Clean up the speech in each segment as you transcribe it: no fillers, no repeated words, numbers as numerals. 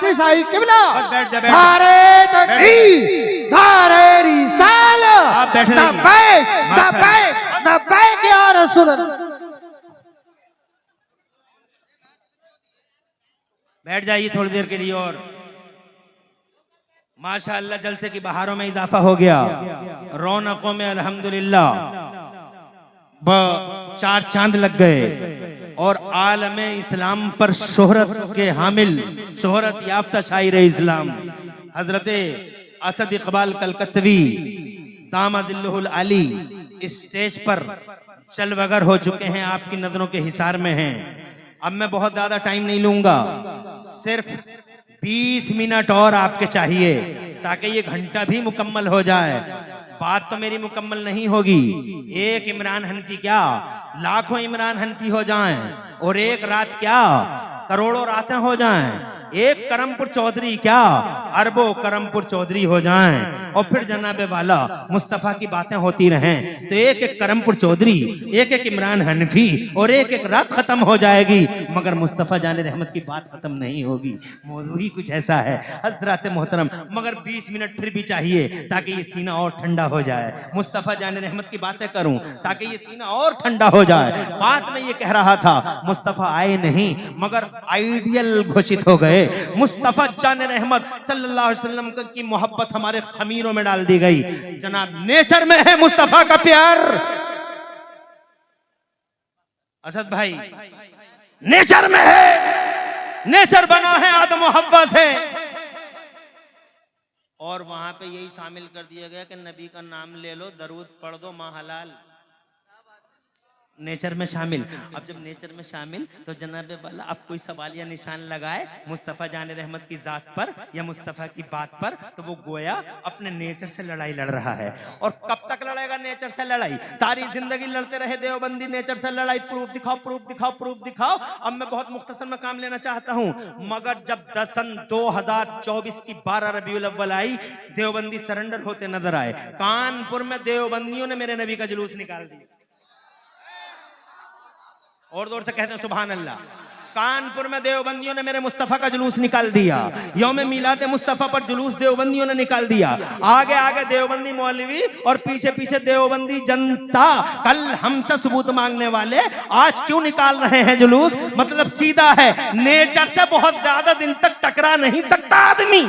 हाफिज आई किबला, बैठ जा, बैठ जा। धारे तकरीर, धारे रिसाला, आप बैठे रहिए। लब्बैक लब्बैक लब्बैक या रसूल अल्लाह। बैठ जाइए थोड़ी देर के लिए। और माशाअल्लाह जलसे की बहारों में इजाफा हो गया, रौनकों में अल्हम्दुलिल्लाह चार चांद लग गए और आलमे इस्लाम पर शोहरत के हामिल, शोहरत याफ्ता शायर इस्लाम हजरते असद इकबाल कलकत्तवी दामजिल्लुहुल अली इस स्टेज पर चलवगर हो चुके हैं, आपकी नजरों के हिसार में हैं। अब मैं बहुत ज्यादा टाइम नहीं लूंगा, सिर्फ 20 मिनट और आपके चाहिए ताकि ये घंटा भी मुकम्मल हो जाए। बात तो मेरी मुकम्मल नहीं होगी। एक इमरान हनफी क्या लाखों इमरान हनफी हो जाएं, और एक रात क्या करोड़ों रातें हो जाएं। एक करमपुर चौधरी क्या अरबों करमपुर चौधरी हो जाएं, और फिर जनाबे वाला मुस्तफा की बातें होती रहें। तो एक एक करमपुर चौधरी, एक एक इमरान हनफी और एक एक रात खत्म हो जाएगी, मगर मुस्तफा जाने रहमत की बात खत्म नहीं होगी। मौजू ही कुछ ऐसा है हजरत मोहतरम, मगर 20 मिनट फिर भी चाहिए ताकि ये सीना और ठंडा हो जाए। मुस्तफा जाने रहमत की बातें करूं ताकि ये सीना और ठंडा हो जाए। बात में ये कह रहा था, मुस्तफा आए नहीं मगर आइडियल घोषित हो गए। मुस्तफा जाने रहमत सल्लल्लाहु अलैहि वसल्लम की मोहब्बत हमारे खमीरों में डाल दी गई। जनाब नेचर में है मुस्तफा का प्यार। असद भाई नेचर में है, नेचर बना है आदम और हव्वा से। और वहां पे यही शामिल कर दिया गया कि नबी का नाम ले लो, दरूद पढ़ दो, माँ हलाल। नेचर में शामिल। अब जब नेचर में शामिल तो जनाबे वाला अब कोई सवाल या निशान लगाए मुस्तफ़ा जाने रहमत की जात पर या मुस्तफ़ा की बात पर, तो वो गोया अपने नेचर से लड़ाई लड़ रहा है। और कब तक लड़ेगा नेचर से लड़ाई? सारी जिंदगी लड़ते रहे देवबंदी नेचर से लड़ाई, प्रूफ दिखाओ प्रूफ दिखाओ प्रूफ दिखाओ। अब मैं बहुत मुख्तसर में काम लेना चाहता हूँ, मगर जब सन 2024 की 12 रबीउल अव्वल आई, देवबंदी सरेंडर होते नजर आए। कानपुर में देवबंदियों ने मेरे नबी का जुलूस निकाल दिया, और जोर से कहते हैं सुभान अल्लाह। कानपुर में देवबंदियों ने मेरे मुस्तफा का जुलूस निकाल दिया। यौम मिलाद मुस्तफा पर जुलूस देवबंदियों ने निकाल दिया। आगे आगे देवबंदी मौलवी और पीछे पीछे देवबंदी जनता। कल हमसे सबूत मांगने वाले आज क्यों निकाल रहे हैं जुलूस? मतलब सीधा है, नेचर से बहुत ज्यादा दिन तक टकरा नहीं सकता आदमी।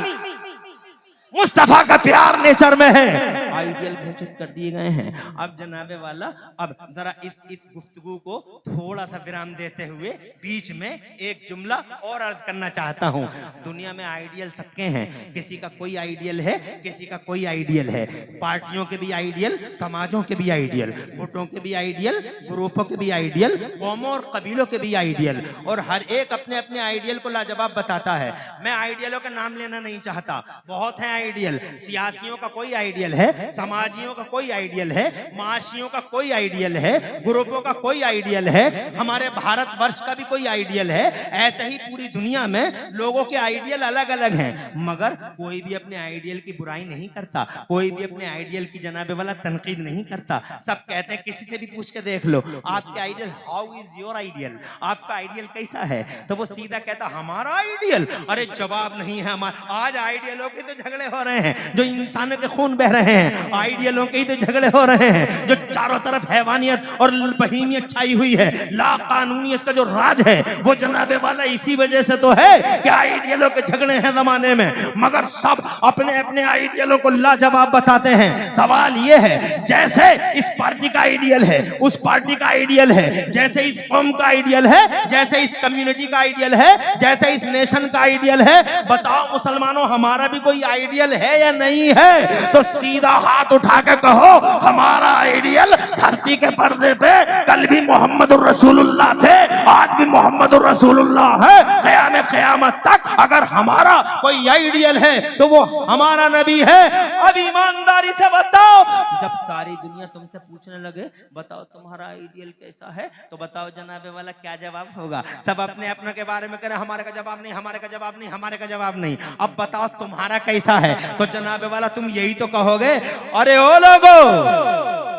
मुस्तफा का प्यार नेचर में है। आइडियल घोषित कर दिए गए हैं। अब जनाबे वाला अब जरा इस गुफ्तगू को थोड़ा सा विराम देते हुए बीच में एक जुमला और अर्ज करना चाहता हूँ। दुनिया में आइडियल सबके हैं, किसी का कोई आइडियल है, किसी का कोई आइडियल है। पार्टियों के भी आइडियल, समाजों के भी आइडियल, गुटों के भी आइडियल, ग्रुपों के भी आइडियल, कौमों और कबीलों के भी आइडियल, और हर एक अपने अपने आइडियल को लाजवाब बताता है। मैं आइडियलों का नाम लेना नहीं चाहता, बहुत है आइडियल। सियासियों का कोई आइडियल है, समाजियों का कोई आइडियल है, माशियों का कोई आइडियल है, ग्रुपों का कोई आइडियल है, हमारे भारतवर्ष का भी कोई आइडियल है। ऐसे ही पूरी दुनिया में लोगों के आइडियल अलग अलग हैं, मगर कोई भी अपने आइडियल की बुराई नहीं करता, कोई भी अपने आइडियल की जनाबे वाला तनकीद नहीं करता। सब कहते हैं, किसी से भी पूछ के देख लो आपके ideal, how is your ideal, आपका आइडियल कैसा है? तो वो सीधा कहता हमारा आइडियल। अरे जवाब नहीं है हमारा। आज आइडियलों के तो झगड़े हो रहे हैं, जो इंसानों के खून बह रहे हैं। आइडियलों के ही तो झगड़े हो रहे हैं, जो चारों तरफ हैवानियत और बहीमियत छाई हुई है, ला कानूनियत का जो राज है, वो जनाबे वाला इसी वजह से तो है कि आइडियलों के झगड़े हैं जमाने में। मगर सब अपने अपने आइडियलों को लाजवाब बताते हैं। सवाल ये है, जैसे इस पार्टी का आइडियल है, उस पार्टी का आइडियल है, जैसे इस कौम का आइडियल है, जैसे इस कम्युनिटी का आइडियल है, जैसे इस नेशन का आइडियल है, बताओ मुसलमानों हमारा भी कोई आइडियल है या नहीं है? तो सीधा हाथ उठा के कहो हमारा आइडियल धरती के पर्दे पे कल भी मोहम्मद रसूलुल्लाह थे, आज भी मोहम्मद रसूलुल्लाह है, क़यामत तक अगर हमारा कोई आइडियल है तो वो हमारा नबी है। अब ईमानदारी से बताओ, जब सारी दुनिया तुमसे पूछने लगे बताओ तुम्हारा आइडियल कैसा है, तो बताओ जनाबे वाला क्या जवाब होगा? सब अपने अपने के बारे में करें, हमारे का जवाब नहीं, हमारे का जवाब नहीं, हमारे का जवाब नहीं। अब बताओ तुम्हारा कैसा है? तो जनाबे वाला तुम यही तो कहोगे, अरे ओ लोगो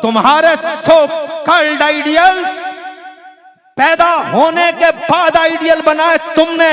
तुम्हारे सो कॉल्ड आइडियल्स पैदा होने के बाद आइडियल बनाए तुमने,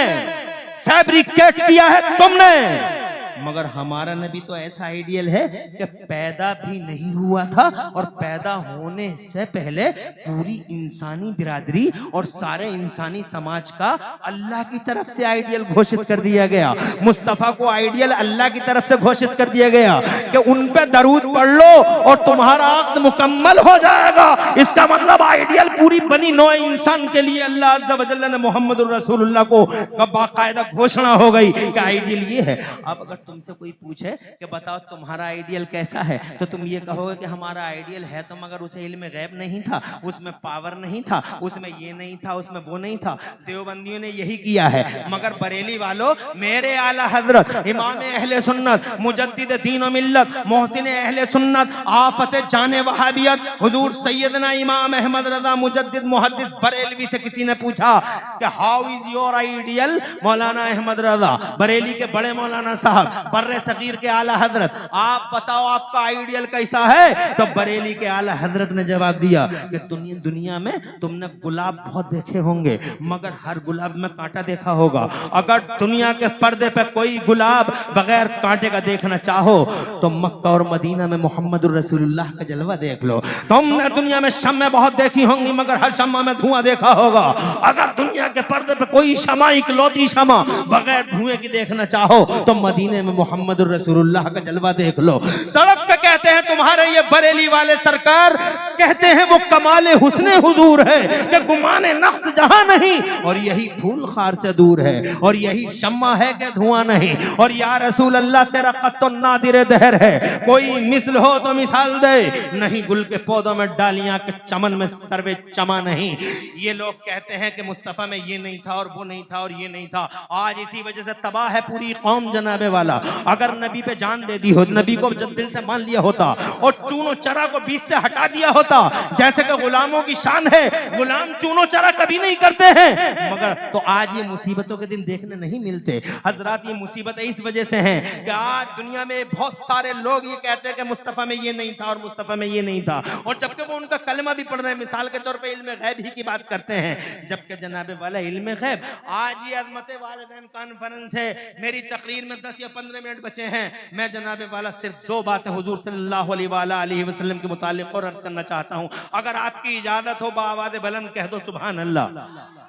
फैब्रिकेट किया है तुमने। मगर हमारा नबी तो ऐसा आइडियल है कि पैदा भी नहीं हुआ था और पैदा होने से पहले पूरी इंसानी बिरादरी और सारे इंसानी समाज का अल्लाह की तरफ से आइडियल घोषित कर दिया गया। मुस्तफा को आइडियल अल्लाह की तरफ से घोषित कर दिया गया कि उन पे दरूद पढ़ लो और तुम्हारा अक्द मुकम्मल हो जाएगा। इसका मतलब आइडियल पूरी बनी नौ इंसान के लिए अल्लाह अज़्ज़ा व जल्ल ने मोहम्मद रसूलुल्लाह को बाकायदा घोषणा हो गई कि आइडियल ये है। अब अगर तुमसे कोई पूछे कि बताओ तुम्हारा आइडियल कैसा है, तो तुम ये कहोगे कि हमारा आइडियल है तो मगर उसे इल्म गैब नहीं था, उसमें पावर नहीं था, उसमें ये नहीं था, उसमें वो नहीं था। देवबंदियों ने यही किया है। मगर बरेली वालों, मेरे आला हजरत इमाम अहले सुन्नत मुजद्दिद दीन व मिल्लत मोहसिन अहले सुन्नत आफत जाने वहाबियत हुजूर सैयदना इमाम अहमद रजा मुजद्दिद मुहद्दिस बरेलवी से किसी ने पूछा कि हाउ इज योर आइडियल। मौलाना अहमद रजा बरेली के बड़े मौलाना साहब बर्रे सगीर के आला हजरत, आप बताओ आपका आइडियल कैसा है। तो बरेली के आला हजरत ने जवाब दिया कि दुनिया में तुमने गुलाब बहुत देखे होंगे मगर हर गुलाब में कांटा देखा होगा। अगर दुनिया के पर्दे पे कोई गुलाब बगैर कांटे का देखना चाहो तो मक्का और मदीना में मोहम्मद रसूलुल्लाह का जलवा देख लो। तुमने दुनिया में शम्मे बहुत देखी होंगी मगर हर शम्मा में धुआं देखा होगा। अगर दुनिया के पर्दे पे कोई शमा इकलौती शमा बगैर धुएं की देखना चाहो तो मदीने में मोहम्मद रसूलुल्लाह का जलवा देख लो। तड़प के कहते हैं तुम्हारे ये बरेली वाले सरकार, कहते हैं वो कमाले हुस्ने हुजूर है कि गुमाने नफ्स जहां नहीं, और यही फूल खार से दूर है और यही शम्मा है कि धुआं नहीं। और या रसूल अल्लाह तेरा कत्तो नादिर दहर है, कोई मिसल हो तो मिसाल दे, नहीं गुल के पौधों में डालियां के चमन में सर्वे चमा नहीं। ये लोग कहते हैं कि मुस्तफा में ये नहीं था और वो नहीं था और ये नहीं था। आज इसी वजह से तबाह है पूरी कौम जनाबे वाला। अगर नबी पे जान दे दी हो, नबी को जब दिल से मान लिया होता और चूनो चरा को बीच से हटा दिया होता, जैसे कि गुलामों की शान है, गुलाम चूनो चरा कभी नहीं करते हैं, मगर तो आज ये मुसीबतों के दिन देखने नहीं मिलते। हजरात ये मुसीबतें इस वजह से हैं कि आज दुनिया में बहुत सारे लोग ये कहते हैं कि मुस्तफा में ये नहीं था और मुस्तफा में ये नहीं था, और जबकि वो उनका कलमा भी पढ़ रहे हैं। मिसाल के तौर पे इल्म गैब ही की बात करते हैं, जबकि जनाबे वाला इल्म गैब। आज ये अज़मत वालिदैन कॉन्फ्रेंस है, मेरी तकरीर में 10 या 15 मिनट बचे हैं। मैं जनाबे वाला सिर्फ 2 बातें हुजूर सल्लल्लाहु अलैहि वसल्लम के मुतालिक और अर्ज करना चाहता हूं। अगर आपकी इजाजत हो बाआवाज़ बुलंद कह दो सुभान अल्लाह।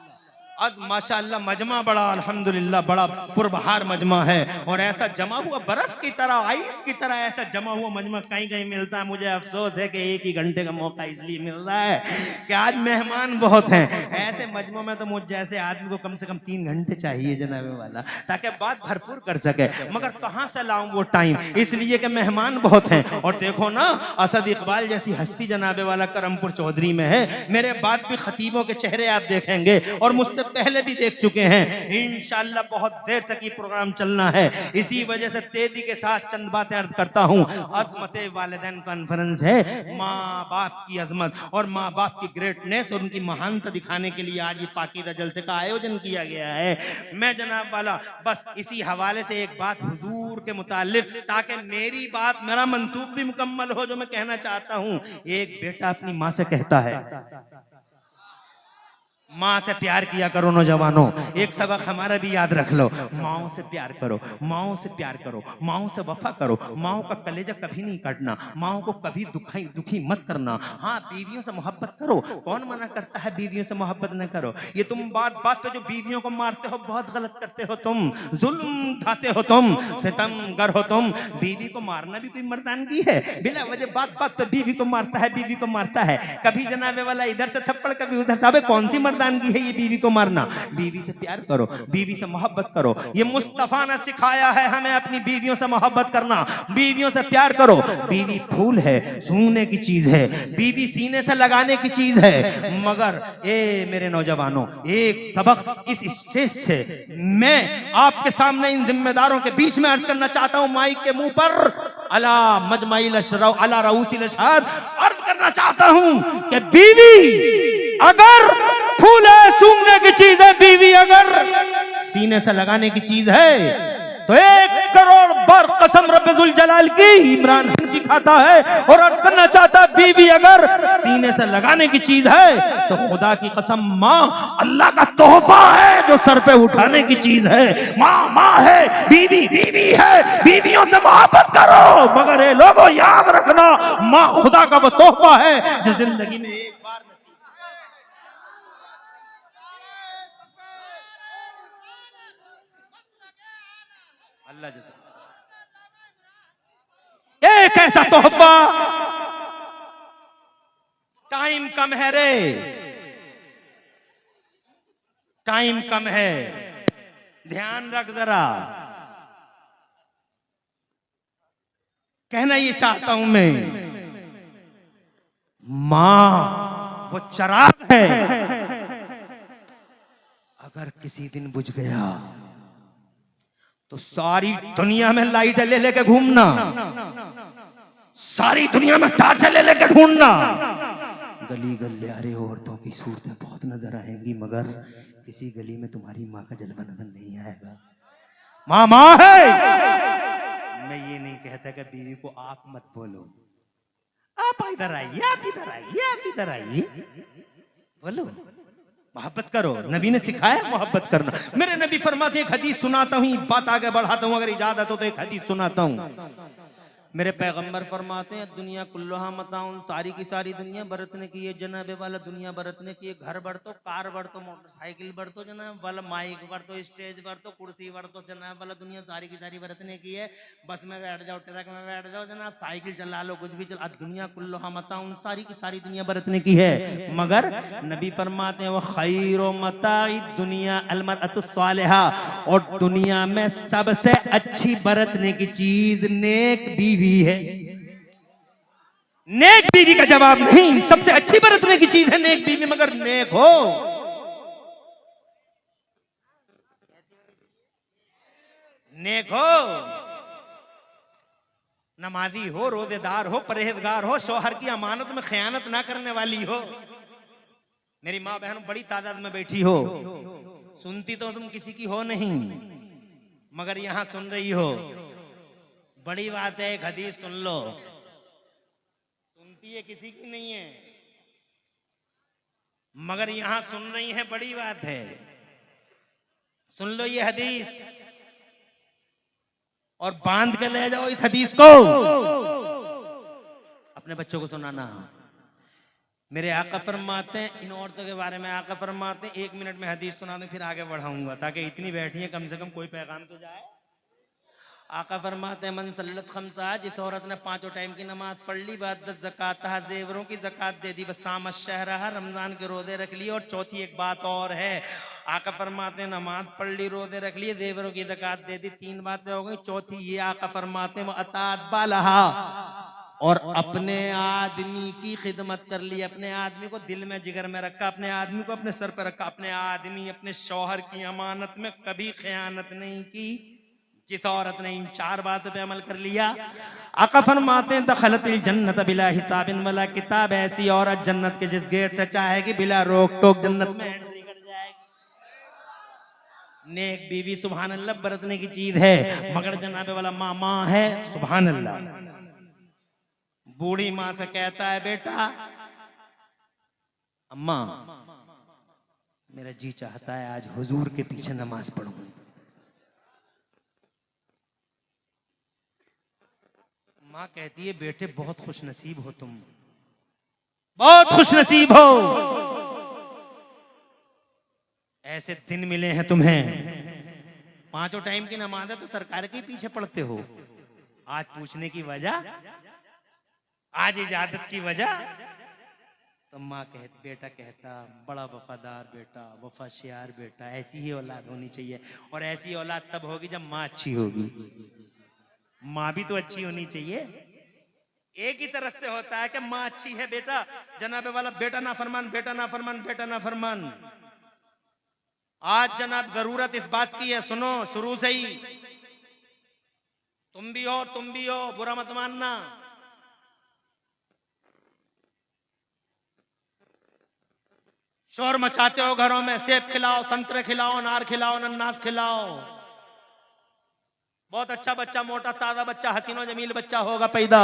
आज माशाअल्लाह मजमा बड़ा अल्हम्दुलिल्लाह बड़ा पुरबहार मजमा है, और ऐसा जमा हुआ बर्फ की तरह, आइस की तरह ऐसा जमा हुआ मजमा कहीं कहीं मिलता है। मुझे अफसोस है कि 1 ही घंटे का मौका इसलिए मिल रहा है कि आज मेहमान बहुत हैं। ऐसे मजमों में तो मुझ जैसे आदमी को कम से कम 3 घंटे चाहिए जनाबे वाला, ताकि बात भरपूर कर सके। मगर कहाँ से लाऊं वो टाइम, इसलिए कि मेहमान बहुत हैं। और देखो ना, असद इकबाल जैसी हस्ती जनाबे वाला करमपुर चौधरी में है। मेरे बाद भी खतीबों के चेहरे आप देखेंगे और मुझसे पहले भी देख चुके हैं। इंशाअल्लाह बहुत देर तक ये प्रोग्राम चलना है, इसी वजह से तेजी के साथ चंद बातें अर्ज करता हूँ। अज़मत वालिदैन कॉन्फ्रेंस है, माँ बाप की अजमत और माँ बाप की ग्रेटनेस और उनकी महानता दिखाने के लिए आज ये पाकीदा जलसे का आयोजन किया गया है। मैं जनाब वाला बस इसी हवाले से एक बात हुजूर के मुतालिक, ताकि मेरी बात, मेरा मंतूब भी मुकम्मल हो जो मैं कहना चाहता हूँ। एक बेटा अपनी माँ से कहता है, माँ से प्यार किया करो नौजवानों। एक सबक हमारा भी याद रख लो, माओ से प्यार करो, माओ से प्यार करो, माओ से वफा करो, माओ का कलेजा कभी नहीं काटना, माओ को कभी दुखी मत करना। हाँ, बीवियों से मोहब्बत करो, कौन मना करता है बीवियों से मोहब्बत न करो। ये तुम बात बात पे जो बीवियों को मारते हो बहुत गलत करते हो, तुम जुल्म ढाते हो, तुम सितमगर हो। तुम बीवी को मारना भी कोई मर्दानगी है? बिला वजह बात बात पे बीवी को मारता है, बीवी को मारता है। कभी जनाबे वाला इधर से थप्पड़, कभी उधर से। अबे कौन सी मर्दानगी है ये बीवी को मारना? बीवी से प्यार करो, बीवी से मोहब्बत करो। ये मुस्तफा ने सिखाया है हमें अपनी बीवियों से मोहब्बत करना, बीवियों से प्यार करो। बीवी फूल है, सूंघने की चीज है, बीवी सीने से लगाने की चीज है। मगर ए मेरे नौजवानों, एक सबक इस स्टेज से मैं आपके सामने इन जिम्मेदारों के बीच में अर्ज करना चाहता हूं, माइक के मुंह पर अला मजमाइल अशरफ अला रऊसिल अशहाद अर्ज करना चाहता हूं कि बीवी अगर फूल है, सूंघने की चीज है, बीवी अगर सीने से लगाने की चीज है, तो 1 करोड़ बार कसम रब्बे जुल जलाल की इमरान सिखाता है और अर्ज करना चाहता है, बीवी अगर सीने से लगाने की चीज है तो खुदा की कसम माँ अल्लाह का तोहफा है जो सर पे उठाने की चीज है। माँ माँ है, बीवी बीवी है, बीवियों से मोहब्बत करो, मगर ये लोगों याद रखना माँ खुदा का वो तोहफा है जो जिंदगी में एक बार अल्लाह जैसा एक ऐसा तोहफा। टाइम कम है रे, टाइम कम है, ध्यान रख जरा। कहना ये चाहता हूं मैं, मां वो चिराग है, अगर किसी दिन बुझ गया तो सारी दुनिया में लाइट ले लेके घूमना, सारी दुनिया में टार्च ले लेके ढूंढना। गली गलियारे औरतों की सूरतें बहुत नजर आएंगी, मगर किसी गली में तुम्हारी माँ का जलवा नजर नहीं आएगा। माँ माँ है। मैं ये नहीं कहता कि बीवी को आप मत बोलो, आप इधर आइए, आप इधर आइए, आप इधर आइए, बोलो, मोहब्बत करो। नबी ने सिखाया मोहब्बत करना। मेरे नबी फरमाते, एक हदीस सुनाता हूँ, बात आगे बढ़ाता हूँ, अगर इजाजत हो तो एक हदीस सुनाता हूँ। मेरे पैगंबर फरमाते हैं, दुनिया कुल्लुहा मताउन, सारी की सारी दुनिया बरतने की है जनाबे वाला, दुनिया बरतने की है। घर बढ़ तो, कार बढ़ तो, मोटरसाइकिल बढ़ तो जनाब वाला, माइक बढ़ तो, स्टेज बढ़ तो, कुर्सी बढ़ तो जनाब वाला, दुनिया सारी की सारी बरतने की है। बस में बैठ जाओ, ट्रक में बैठ जाओ जनाब, साइकिल चला लो, कुछ भी चला, दुनिया कुल्लुहा मताउन, सारी की सारी दुनिया बरतने की है। मगर नबी फरमाते हैं, वह खैरो मताई दुनिया अलमरअतुस सालिहा, और दुनिया में सबसे अच्छी बरतने की चीज नेक बीवी है। नेक बीवी का जवाब नहीं, सबसे अच्छी बरतने की चीज है नेक बीवी, मगर नेक हो, नेक हो, नमाजी हो, रोजेदार हो, परहेजगार हो, शौहर की अमानत में खयानत ना करने वाली हो। मेरी माँ बहन बड़ी तादाद में बैठी हो, सुनती तो तुम किसी की हो नहीं, मगर यहां सुन रही हो, बड़ी बात है। एक हदीस सुन लो, सुनती है किसी की नहीं है, मगर यहां सुन रही है, बड़ी बात है। सुन लो ये हदीस और बांध के ले जाओ इस हदीस को, अपने बच्चों को सुनाना। मेरे आका फरमाते हैं, इन औरतों के बारे में आका फरमाते हैं, 1 मिनट में हदीस सुना दूं फिर आगे बढ़ाऊंगा, ताकि इतनी बैठी है कम से कम कोई पैगाम तो जाए। आका फरमाते हैं, मन सल्लत खमसा, जिस औरत ने 5 टाइम की नमाज पढ़ ली, बाद ज़कात जेवरों की ज़कात दे दी, वसाम शहरहा, रमजान के रोजे रख लिए। और चौथी एक बात और है, आका फरमाते हैं, नमाज पढ़ ली, रोजे रख लिए, जेवरों की ज़कात दे दी, 3 बातें हो गई। चौथी ये आका फरमाते हैं, अतात बालहा, और अपने आदमी की खिदमत कर ली, अपने आदमी को दिल में जिगर में रखा, अपने आदमी को अपने सर पर रखा, अपने आदमी अपने शौहर की अमानत में कभी खयानत नहीं की। जिस औरत ने इन 4 बातों पे अमल कर लिया, आका फरमाते हैं, दखलतिल जन्नत बिला हिसाबिन वला किताब, ऐसी औरत जन्नत के जिस गेट से चाहेगी बिला रोक टोक जन्नत में एंट्री कर जाएगी। नेक बीवी सुभान अल्लाह बरतने की चीज है, मगर जनाबे वाला माँ माँ है, सुभान अल्लाह। बूढ़ी माँ से कहता है, बेटा अम्मा मेरा जी चाहता है आज हुजूर के पीछे नमाज पढ़ूं। माँ कहती है, बेटे बहुत खुश नसीब हो तुम, बहुत खुश नसीब हो, ऐसे दिन मिले हैं तुम्हें। 5 टाइम की नमाज है तो सरकार के पीछे पढ़ते हो। आज पूछने की वजह, आज इजाजत की वजह, तो माँ बेटा कहता, बड़ा वफादार बेटा, वफाशियार बेटा, ऐसी ही औलाद होनी चाहिए। और ऐसी औलाद तब होगी जब माँ अच्छी होगी। माँ भी तो अच्छी होनी चाहिए। एक ही तरफ से होता है कि माँ अच्छी है, बेटा जनाबे वाला बेटा ना फरमान, बेटा ना फरमान, बेटा ना फरमान। आज जनाब जरूरत इस बात की है, सुनो शुरू से ही, तुम भी हो, बुरा मत मानना। शोर मचाते हो घरों में, सेब खिलाओ, संतरे खिलाओ, अनार खिलाओ, अनानास खिलाओ, बहुत अच्छा बच्चा, मोटा ताजा बच्चा, हसीनो जमील बच्चा होगा पैदा।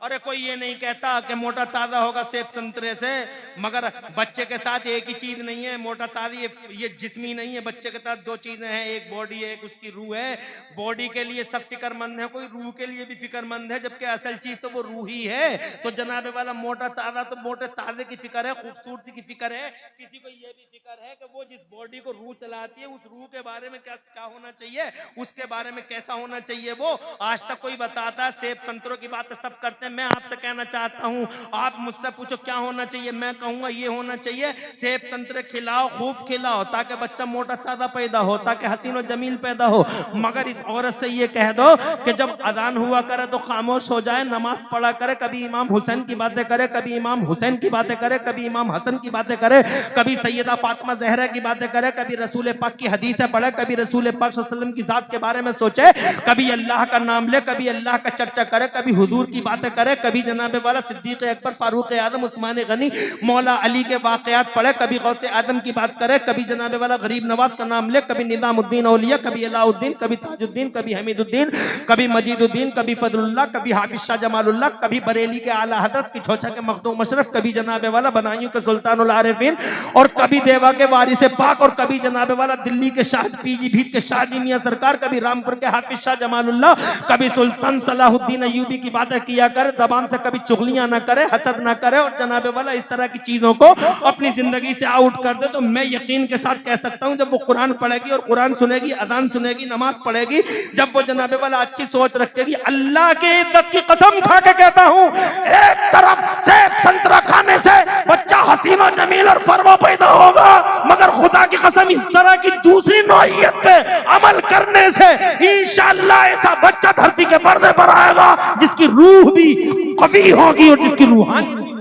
अरे कोई ये नहीं कहता कि मोटा ताजा होगा सेब संतरे से, मगर बच्चे के साथ एक ही चीज नहीं है। मोटा ताजा ये जिस्मी नहीं है, बच्चे के साथ दो चीजें हैं, एक बॉडी है, एक उसकी रूह है। बॉडी के लिए सब फिक्रमंद है, कोई रूह के लिए भी फिक्रमंद है, जबकि असल चीज तो वो रूह ही है। तो जनाबे वाला मोटा ताजा तो मोटे ताजे की फिक्र है, खूबसूरती की फिक्र है। किसी को ये भी फिक्र है कि वो जिस बॉडी को रूह चलाती है, उस रूह के बारे में क्या क्या होना चाहिए, उसके बारे में कैसा होना चाहिए। वो आज तक कोई बताता है? सेब संतरों की बात सब करते हैं। मैं आपसे कहना चाहता हूं, आप मुझसे पूछो क्या होना चाहिए, मैं कहूंगा ये होना चाहिए, सेब संतरे खिलाओ, खूब खिलाओ, ताकि बच्चा मोटा ताजा पैदा हो, ताकि हसीन और जमील पैदा हो। मगर इस औरत से ये कह दो कि जब अजान हुआ करे तो खामोश हो जाए, नमाज पढ़ा करे, कभी इमाम हुसैन की बातें करे, कभी इमाम हुसैन की बातें करे, कभी इमाम हसन की बातें करे, कभी सैयदा फातिमा ज़हरा की बातें करे, कभी रसूल पाक की हदीसें पढ़े, कभी रसूल पाक सल्लल्लाहु अलैहि वसल्लम की जात के बारे में सोचे, कभी अल्लाह का नाम ले, कभी अल्लाह का चर्चा करे, कभी हुजूर की बातें करे, कभी जनाबे वाला सिद्दीक अकबर, फारूक आजम, उस्मान गनी, मौला अली के वाकयात पढ़े, कभी गौसे आदम की बात करे, कभी जनाबे वाला गरीब नवाज का नाम ले, कभी निजामुद्दीन औलिया, कभी अलाउद्दीन, कभी ताजुद्दीन, कभी हमीदुद्दीन, कभी मजीदुद्दीन, कभी फजलुल्लाह, कभी हाफिज शाह जमालुल्लाह, कभी बरेली के आला हजरत की छोचा के मखदूम मशरफ, कभी जनाबे वाला बनाइयों के सुल्तानुल आरिफीन, और कभी देवा के वारिस पाक, और कभी जनाबे वाला दिल्ली के शाह पीलीभीत के शाहजी मियां सरकार, कभी रामपुर के हाफिज शाह जमालुल्लाह, कभी सुल्तान सलाहुद्दीन अय्यूबी की बातें किया करे, जबान से कभी चुगलियां ना करे, हसद ना करे, और जनाबे वाला इस तरह की चीजों को अपनी जिंदगी से आउट कर दे। तो मैं यकीन के साथ कह सकता हूं, जब वो कुरान पढ़ेगी और कुरान सुनेगी, अजान सुनेगी, नमाज पढ़ेगी, जब वो जनाबे वाला अच्छी सोच रखेगी, अल्लाह की इज्जत की कसम खा के कहता हूं, एक तरफ सेब संतरा खाने से बच्चा हसीन और जमील और फरमा पैदा होगा, मगर खुदा की कसम इस तरह की दूसरी नौइयत पे अमल करने से इंशाअल्लाह ऐसा बच्चा धरती के पर्दे पर आएगा जिसकी रूह भी कवी होगी और जिसकी रूहानी होगी।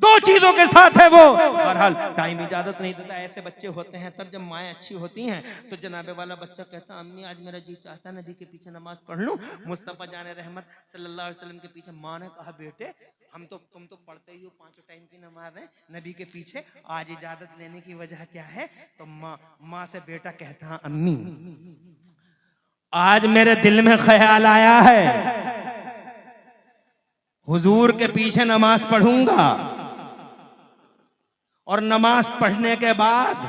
दो चीजों के साथ है वो। बहरहाल टाइम इजाजत नहीं देता, ऐसे बच्चे होते हैं तब जब माएँ अच्छी होती हैं तो जनाबे वाला बच्चा कहता अम्मी आज मेरा जी चाहता है नबी के पीछे नमाज पढ़ लूं, मुस्तफ़ा जाने रहमत सल्लल्लाहु अलैहि वसल्लम के पीछे। माँ ने कहा बेटे तुम तो पढ़ते ही हो, 5 टाइम की नमाज है नबी के पीछे, आज इजाजत लेने की वजह क्या है? तो माँ से बेटा कहता अम्मी आज मेरे दिल में ख्याल आया है हुजूर के पीछे नमाज पढ़ूंगा, और नमाज पढ़ने के बाद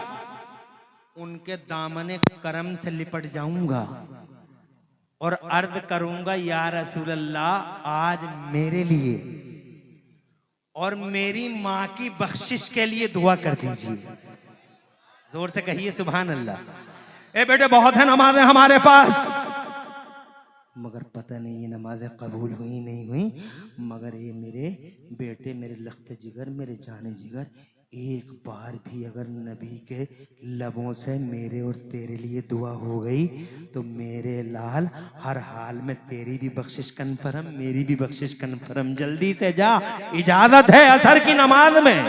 उनके दामने करम से लिपट जाऊंगा और अर्ज करूंगा या रसूल अल्लाह आज मेरे लिए और मेरी माँ की बख्शिश के लिए दुआ कर दीजिए। जोर से कहिए सुभान अल्लाह। ए बेटे बहुत है नमाजें हमारे पास, मगर पता नहीं ये नमाजें कबूल हुई नहीं हुई, मगर ये मेरे बेटे, मेरे लख्त जिगर, मेरे जाने जिगर, एक बार भी अगर नबी के लबों से मेरे और तेरे लिए दुआ हो गई तो मेरे लाल हर हाल में तेरी भी बख्शिश कन्फर्म, मेरी भी बख्शिश कन्फर्म। जल्दी से जा, इजाजत है असर की नमाज में।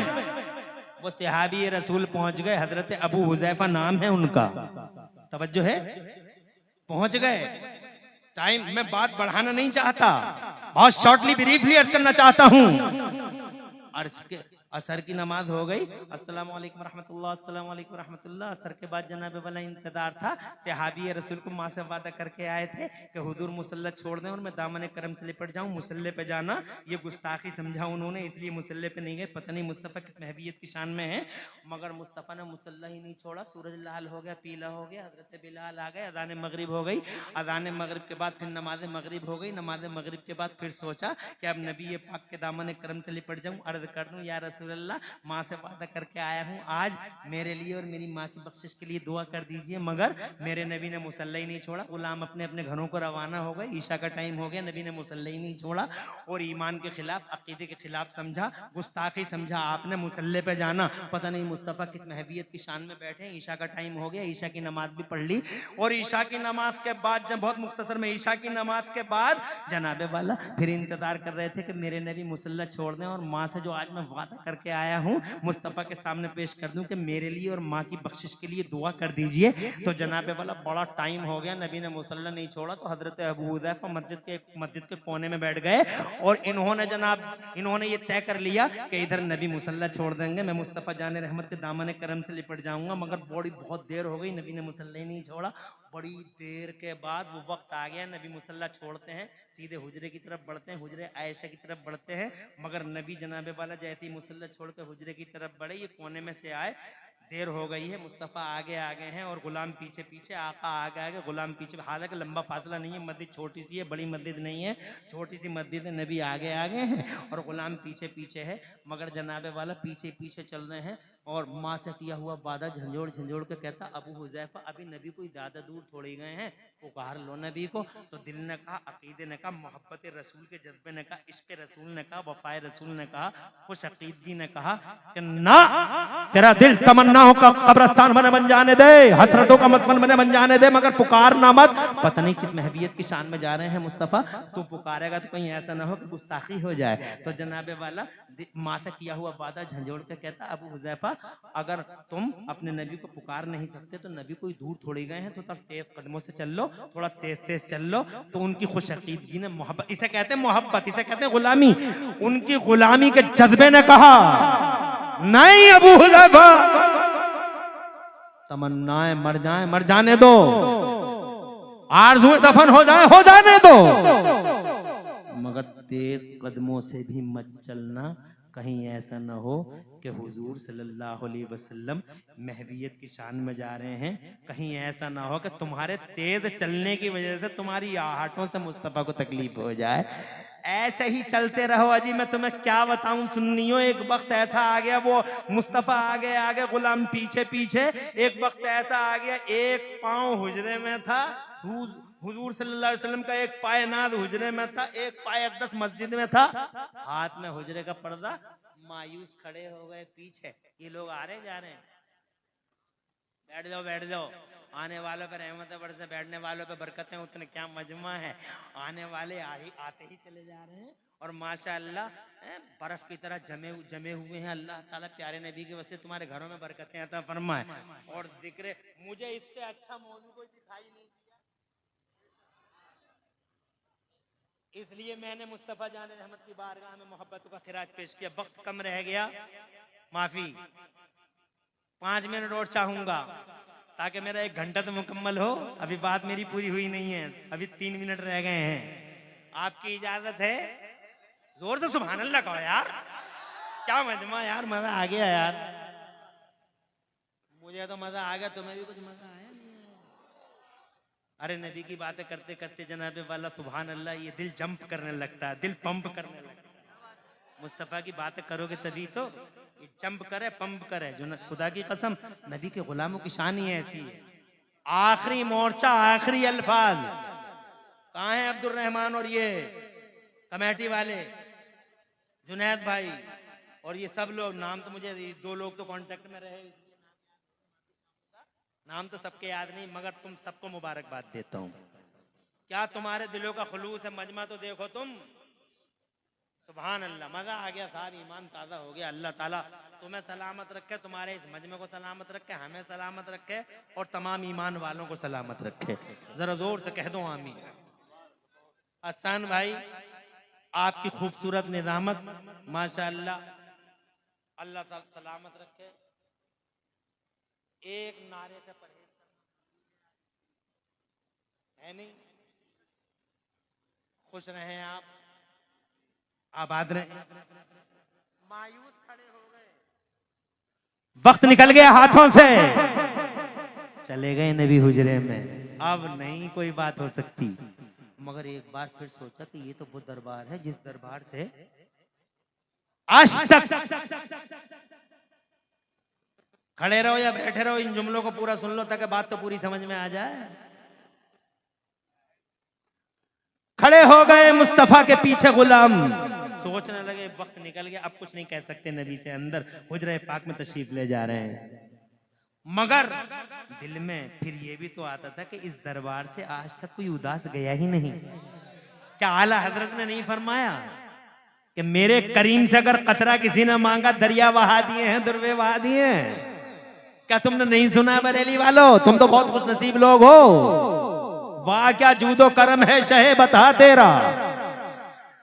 वो सहाबी रसूल पहुंच गए, हजरत अबू हुजैफा नाम है उनका, तवज्जो है, पहुंच गए। टाइम मैं बात बढ़ाना नहीं चाहता, बहुत शॉर्टली ब्रीफली अर्ज करना चाहता हूं। अर्ज के असर की नमाज हो गई, अस्सलामु अलैकुम रहमतुल्लाह, अस्सलामु अलैकुम रहमतुल्लाह। असर के बाद जनाबे वाला इंतजार था, सहाबी रसूल को माँ से वादा करके आए थे कि हुजूर मुसल्ला छोड़ दें और मैं दामन करम से लिपट जाऊं। मुसल्ले पे जाना ये गुस्ताखी समझा उन्होंने, इसलिए मुसल्ले पे नहीं गए। पता नहीं मुस्तफ़ा किस महबीयत की शान में है, मगर मुस्तफ़ा ने मुसल्ला ही नहीं छोड़ा। सूरज लाल हो गया, पीला हो गया, हजरत बिलाल आ गए, अज़ान मगरिब हो गई। अज़ान मगरिब के बाद फिर नमाज मगरिब हो गई। नमाज मगरिब के बाद फिर सोचा कि अब नबी पाक के दामन करम से लिपट जाऊं, अर्ज कर दूं या रसूल अल्लाह माँ से वादा करके आया हूँ आज मेरे लिए और मेरी माँ की बख्शिश के लिए दुआ कर दीजिए। मगर मेरे नबी ने मुसल्ला ही नहीं छोड़ा। गुलाम अपने अपने घरों को रवाना हो गए, ईशा का टाइम हो गया, नबी ने मुसल्ला ही नहीं छोड़ा और ईमान के खिलाफ, अकीदे के खिलाफ समझा, गुस्ताखी समझा। आपने मुसल्ले पे जाना, पता नहीं मुस्तफ़ा किस महबीयत की शान में बैठे। ईशा का टाइम हो गया, ईशा की नमाज भी पढ़ ली और ईशा की नमाज के बाद, जब बहुत मुख्तसर में, ईशा की नमाज के बाद जनाबे वाला फिर इंतजार कर रहे थे कि मेरे नबी मुसल्ला छोड़ दें और माँ से जो आज मैं वादा करके आया हूँ मुस्तफ़ा के सामने पेश कर दूं कि मेरे लिए और माँ की बख्शिश के लिए दुआ कर दीजिए। तो जनाबे वाला बड़ा टाइम हो गया, नबी ने मुसल्ला नहीं छोड़ा। तो हजरत अबू हुज़ैफा मस्जिद के कोने में बैठ गए और इन्होंने ये तय कर लिया कि इधर नबी मुसल्ला छोड़ देंगे, मैं मुस्तफ़ा जाने रहमत के दामन करम से लिपट जाऊंगा। मगर बड़ी बहुत देर हो गई, नबी ने मुसल्ला ही नहीं छोड़ा। बड़ी देर के बाद वो वक्त आ गया, नबी मुसल्ला छोड़ते हैं, सीधे हुजरे की तरफ बढ़ते हैं, हुजरे आयशा की तरफ बढ़ते हैं। मगर नबी जनाबे वाला जैसे ही मुसल्ला छोड़ के हुजरे की तरफ बढ़े, ये कोने में से आए, देर हो गई है, मुस्तफ़ा आगे आगे हैं और गुलाम पीछे पीछे, आका आगे आगे, गुलाम पीछे। हालांकि लंबा फासला नहीं है, मस्जिद छोटी सी है, बड़ी मस्जिद नहीं है, छोटी सी मस्जिद है। नबी आगे आगे हैं और गुलाम पीछे पीछे है, मगर जनाबे वाला पीछे पीछे चल रहे हैं। और माँ से किया हुआ वादा झंझोड़ झंझोड़ के कहता, अबू हुज़ैफा अभी नबी कोई ज़्यादा दूर थोड़ी गए हैं, पुकार लो नबी को। तो दिल ने कहा, अकीदे ने कहा, मोहब्बत रसूल के जज्बे ने कहा, इश्क रसूल ने कहा, वफाए रसूल ने कहा, खुश अकीदगी ने कहा कि ना, तेरा दिल तमन्नाओं का कब्रस्तान बन जाने दे, हसरतों का मदफन बन जाने दे, मगर पुकारना मत। पता नहीं किस महवियत की शान में जा रहे हैं मुस्तफ़ा, तो पुकारेगा तो कहीं ऐसा ना हो कि गुस्ताखी हो जाए। तो जनाबे वाला माँ से किया हुआ वादा झंझोड़ के कहता, अबू हुज़ैफा अगर तुम अपने नबी को पुकार नहीं सकते तो नबी कोई दूर थोड़ी गए हैं, तो तब तेज कदमों से चल लो, थोड़ा तेज तेज चल लो। तो उनकी खुश अकीदगी ने, मोहब्बत, इसे कहते हैं मोहब्बत, इसे कहते हैं गुलामी, उनकी गुलामी के जज्बे ने कहा, नहीं अबू हुज़ैफा, तमन्नाएं मर जाने दो, आरज़ू दफन हो जाने दो, मगर तेज कदमों से भी मत चलना, कहीं ऐसा न हो कि हुजूर सल्लल्लाहु अलैहि वसल्लम महवियत की शान में जा रहे हैं, कहीं ऐसा ना हो कि तुम्हारे तेज चलने की वजह से तुम्हारी आहटों से मुस्तफ़ा को तकलीफ हो जाए। ऐसे ही चलते रहो। अजी मैं तुम्हें क्या बताऊं सुन्नियों, एक वक्त ऐसा आ गया, वो मुस्तफ़ा आगे आगे, गुलाम पीछे पीछे। एक वक्त ऐसा आ गया, एक पाँव हुजरे में था, हुजूर सल्लल्लाहु अलैहि वसल्लम का एक पाय नाद हुजरे में था, एक पाय अक़दस मस्जिद में था, हाथ में हुजरे का पर्दा। मायूस खड़े हो गए पीछे, ये लोग आ रहे जा रहे हैं, बैठ जाओ, आने वालों पर रहमत बरसे, बैठने वालों पे बरकतें उतने, क्या मजमा है। आने वाले आते ही चले जा रहे हैं और माशाअल्लाह बर्फ की तरह जमे हुए हैं। अल्लाह ताला प्यारे नबी की वजह से तुम्हारे घरों में बरकतें अता फरमाए। और जिक्र, मुझे इससे अच्छा मौजू कोई दिखाई नहीं दिया, इसलिए मैंने मुस्तफ़ा जाने रहमत की बारगाह में मोहब्बत का खिराज पेश किया। वक्त कम रह गया, माफी, 5 मिनट और चाहूंगा ताकि मेरा 1 घंटा तो मुकम्मल हो। अभी बात मेरी पूरी हुई नहीं है, अभी 3 मिनट रह गए हैं। आपकी इजाजत है? जोर से सुभान अल्लाह कहो यार, क्या मजमा यार, मजा आ गया यार, मुझे तो मजा आ गया, तुम्हें भी कुछ मजा आया नहीं? अरे नबी की बातें करते करते जनाबे वाला सुभान अल्लाह, ये दिल जंप करने लगता है, दिल पंप करने लगता है। मुस्तफ़ा की बातें करोगे तभी तो ये जंप करे, पंप करे। जो खुदा की कसम, नबी के गुलामों की शान ही ऐसी है। आखिरी मोर्चा, आखिरी अल्फाज, कहाँ है अब्दुल रहमान और ये कमेटी वाले, जुनैद भाई और ये सब लोग? नाम तो मुझे 2 लोग तो कांटेक्ट में रहे, नाम तो सबके याद नहीं, मगर तुम सबको मुबारकबाद देता हूँ। क्या तुम्हारे दिलों का खुलूस है, मजमा तो देखो तुम। सुभान अल्लाह, मजा आ गया साहब, ईमान ताज़ा हो गया। अल्लाह ताला तुम्हें सलामत रखे, तुम्हारे इस मजमे को सलामत रखे, हमें सलामत रखे और तमाम ईमान वालों को सलामत रखे। जरा जोर से कह दो आमीन। हसन भाई, आपकी खूबसूरत निजामत, माशाअल्लाह, अल्लाह ताला सलामत रखे। एक नारे से परहेज है नहीं, खुश रहें आप, आबाद रहे। मायूस खड़े हो गए, वक्त निकल गया हाथों से, चले गए नबी हुजरे में, अब नहीं कोई बात हो सकती। मगर एक बार फिर सोचा कि ये तो वो दरबार है जिस दरबार से आज तक, खड़े रहो या बैठे रहो, इन जुमलों को पूरा सुन लो ताकि बात तो पूरी समझ में आ जाए। खड़े हो गए मुस्तफा के पीछे गुलाम, सोचने लगे वक्त निकल गया, अब कुछ नहीं कह सकते नबी से। अंदर हुजरे पाक में तशरीफ ले जा रहे हैं, मगर दिल में फिर ये भी तो आता था कि इस दरबार से आज तक कोई उदास गया ही नहीं। क्या आला हजरत ने नहीं फरमाया कि मेरे करीम से अगर कतरा किसी ने मांगा, दरिया बहा दिए हैं, दुर्वे बहा दिए हैं? क्या तुमने नहीं सुना बरेली वालों? तुम तो बहुत खुश नसीब लोग हो। वाह क्या जूदो करम है शहे बता तेरा,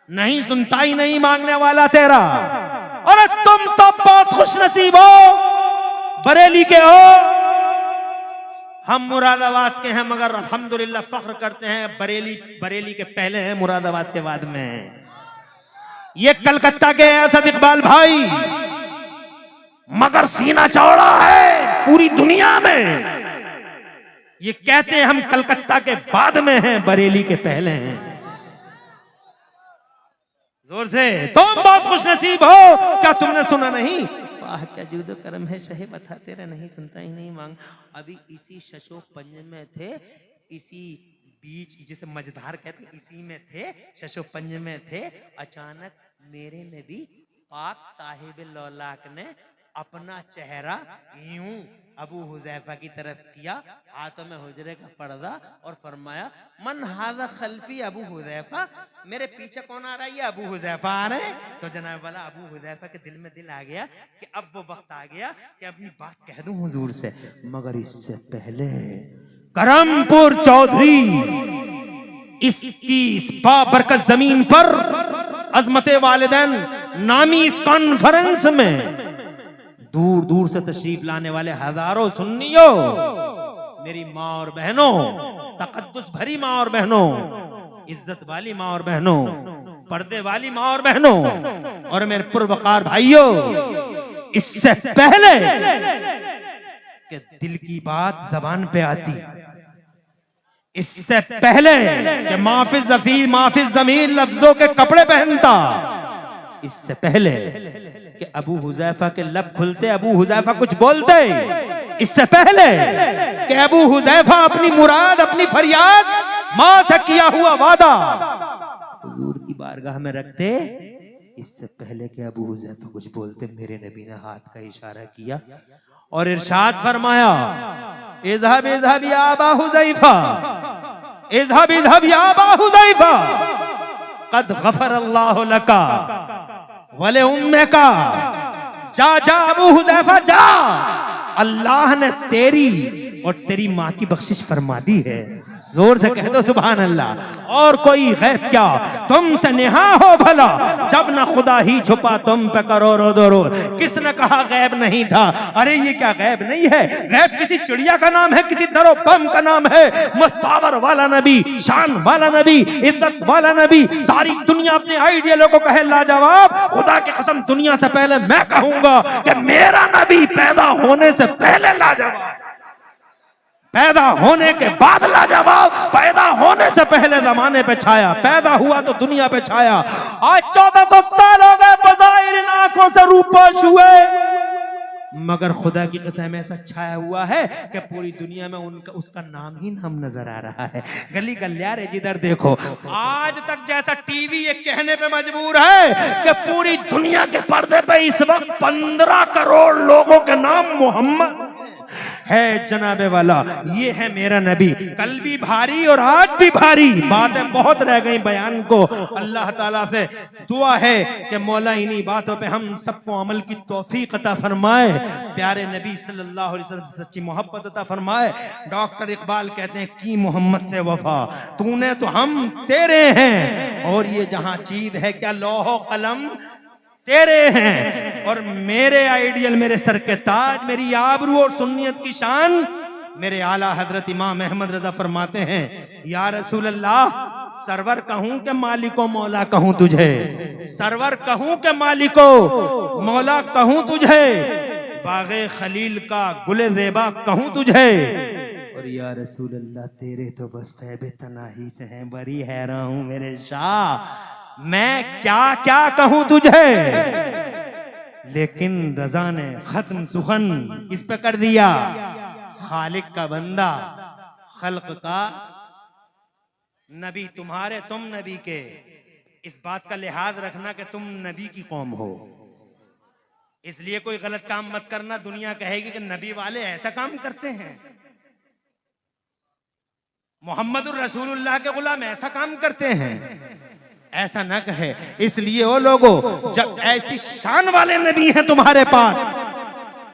नहीं सुनता ही नहीं मांगने वाला तेरा। और तुम तो बहुत खुश नसीब हो, बरेली के हो, हम मुरादाबाद के हैं मगर अल्हम्दुलिल्लाह फख्र करते हैं बरेली के पहले हैं, मुरादाबाद के बाद में हैं। ये कलकत्ता के असद इकबाल भाई मगर सीना चौड़ा है पूरी दुनिया में। ये कहते हैं हम कलकत्ता के बाद में हैं, बरेली के पहले हैं। जोर से तुम बहुत खुश नसीब हो, क्या तुमने सुना नहीं? वाह क्या जुदो करम है शहे बता तेरा नहीं सुनता ही नहीं मांग। अभी इसी शशो पंज में थे, इसी बीच जिसे मझधार कहते इसी में थे, शशो पंज में थे। अचानक मेरे नबी पाक साहिब लौलाक ने अपना चेहरा यूं अबू हुजैफा की तरफ किया, हाथों में हुजरे का पर्दा, और फरमाया मन हाजा खल्फी अबू हुजैफा, मेरे पीछे कौन आ रहा है? ये अबू हुजैफा आ रहे हैं। तो जनाब वाला अबू हुजैफा के दिल में दिल आ गया कि अब वो वक्त आ गया कि अपनी बात कह दूं हुजूर से। मगर इससे पहले करमपुर चौधरी इसकी इस बाबरकत जमीन पर अजमत वालिदैन नामी इस कॉन्फ्रेंस में दूर दूर से तशरीफ लाने वाले हजारों सुन्नियों, मेरी माँ और बहनों, तकद्दुस भरी माँ और बहनों, इज्जत वाली माँ और बहनों, पर्दे वाली माँ और बहनों, और मेरे पुरवकार भाइयों, इससे पहले कि दिल की बात जबान पे आती, इससे पहले कि माफिज जमीन लफ्जों के कपड़े पहनता, इससे पहले कि अबू हुजैफा के लब खुलते, अबू हुजैफा कुछ बोलते, इससे पहले कि अबू हुजैफा अपनी मुराद, अपनी फरियाद, मां से किया हुआ वादा हुजूर की बारगाह में रखते, इससे पहले कि अबू हुजैफा कुछ बोलते, मेरे नबी ने हाथ का इशारा किया और इरशाद फरमाया, इज़हब इज़हब या अबा हुजैफा, इज़हब इज़हब या अबा हुजैफा, कद गफर अल्लाहु लका वले उम्मे का, जा जा अबू हुजैफा जा, अल्लाह ने तेरी और तेरी माँ की बख्शिश फरमा दी है। जोर से कह दो सुभान अल्लाह। और कोई गैब क्या तुमसे नेहा हो भला, जब न खुदा ही छुपा तुम पे करो रो दो रो। किसने कहा गैब नहीं था? अरे ये क्या गैब नहीं है? गैब किसी चिड़िया का नाम है, किसी दरो बम का नाम है। मत पावर वाला नबी, शान वाला नबी, इज्जत वाला नबी, सारी दुनिया अपने आइडियलों को कहे लाजवाब। खुदा की कसम दुनिया से पहले मैं कहूंगा कि मेरा नबी पैदा होने से पहले लाजवाब, पैदा होने के बाद लाजवाब, पैदा होने से पहले जमाने पे छाया, पैदा हुआ तो दुनिया पे छाया। आज 1400 साल हो गए बज़ाहिर इन आंखों से रूपोश हुए, मगर खुदा की कसम ऐसा छाया हुआ है कि पूरी दुनिया में उनका उसका नाम ही नाम नजर आ रहा है। गली गलियारे जिधर देखो, आज तक जैसा टीवी ये कहने पे मजबूर है कि पूरी दुनिया के पर्दे पे इस वक्त 15 करोड़ लोगों के नाम मोहम्मद है जनाबे वाला। ये है मेरा नबी। कल भी भारी और आज भी भारी बातें बहुत रह गई बयान को। अल्लाह ताला से दुआ है कि मौला इन्हीं बातों पे हम सबको अमल की तौफीक अता फरमाए, प्यारे नबी सल्लल्लाहु अलैहि वसल्लम से सच्ची मोहब्बत अता फरमाए। डॉक्टर इकबाल कहते हैं की मोहम्मद से वफा, तूने तो हम तेरे हैं, और ये जहां चीज है क्या लौहो कलम तेरे हैं, और मेरे आइडियल, मेरे सर के ताज, मेरी आबरू और सुन्नियत की शान मेरे आला हजरत इमाम अहमद रजा फरमाते हैं, या रसूल अल्लाह, सरवर कहूं के मालिको मौला कहूं तुझे, सरवर कहूं के मालिको मौला कहूं तुझे, बागे खलील का गुले ज़ेबा कहूं तुझे, और या रसूल अल्लाह तेरे तो बस ग़ैब तनाही से हैं, बड़ी हैरान हूं मेरे शाह, मैं क्या क्या कहूं तुझे। लेकिन रजा ने खत्म सुखन किस पे कर दिया? खालिक का बंदा, खल्क का नबी, तुम्हारे तुम नबी के। इस बात का लिहाज रखना कि तुम नबी की कौम हो, इसलिए कोई गलत काम मत करना। दुनिया कहेगी कि नबी वाले ऐसा काम करते हैं, मोहम्मदुर रसूलुल्लाह के गुलाम ऐसा काम करते हैं, ऐसा ना कहे। इसलिए वो लोगों, जब ऐसी शान वाले नबी हैं तुम्हारे पास,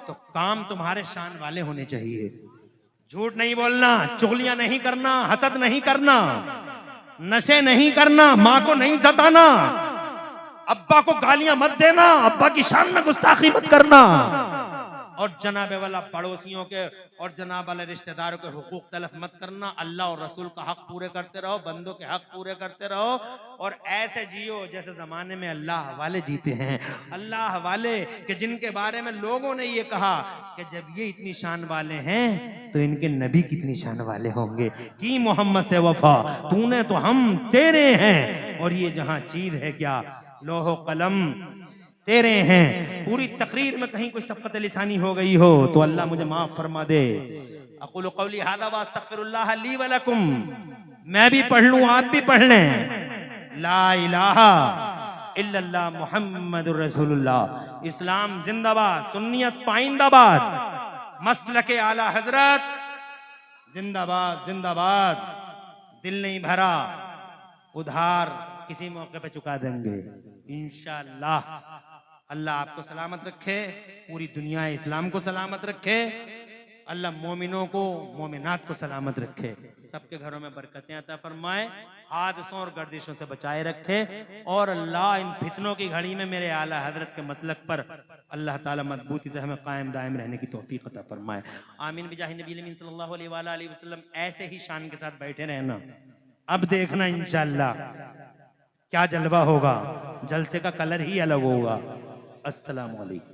तो काम तुम्हारे शान वाले होने चाहिए। झूठ नहीं बोलना, चुगलियां नहीं करना, हसद नहीं करना, नशे नहीं करना, माँ को नहीं सताना, अब्बा को गालियां मत देना, अब्बा की शान में गुस्ताखी मत करना, और जनाब वाला पड़ोसियों के और जनाब वाले रिश्तेदारों के हुकूक तलफ मत करना। अल्लाह और रसूल का हक पूरे करते रहो, बंदों के हक पूरे करते रहो और ऐसे जियो जैसे जमाने में अल्लाह वाले जीते हैं। अल्लाह वाले कि जिनके बारे में लोगों ने ये कहा कि जब ये इतनी शान वाले हैं तो इनके नबी कितनी शान वाले होंगे। की मोहम्मद से वफा तूने तो हम तेरे हैं, और ये जहां चीज है क्या लोहो कलम तेरे हैं। पूरी तकरीर में कहीं कोई सबकत लिसानी हो गई हो तो अल्लाह मुझे माफ फरमा दे। अक़ुलु क़ौली हाज़ा व अस्तग़फ़िरुल्लाह ली व लकुम। मैं भी पढ़ लूं, आप भी पढ़ लें। ला इलाहा इल्लल्लाह मुहम्मदुर रसूलुल्लाह। इस्लाम जिंदाबाद, सुन्नियत पाइंदाबाद, मसलके आला हजरत जिंदाबाद जिंदाबाद। दिल नहीं भरा उधार किसी मौके पे चुका देंगे इंशाअल्लाह। अल्लाह आपको सलामत रखे, पूरी दुनिया इस्लाम को सलामत रखे, अल्लाह मोमिनों को मोमिनात को सलामत रखे, सबके घरों में बरकतें अता फरमाए, हादसों और गर्दिशों से बचाए रखे, और अल्लाह इन फितनों की घड़ी में मेरे आला हजरत के मसलक पर अल्लाह ताला मजबूती से हमें कायम दायम रहने की तौफीक अता फरमाए। आमीन बिजाहि नबी अमीन सल्लल्लाहु अलैहि वसल्लम। ऐसे ही शान के साथ बैठे रहना, अब देखना इंशाअल्लाह क्या जलवा होगा, जलसे का कलर ही अलग होगा। अस्सलामु अलैकुम।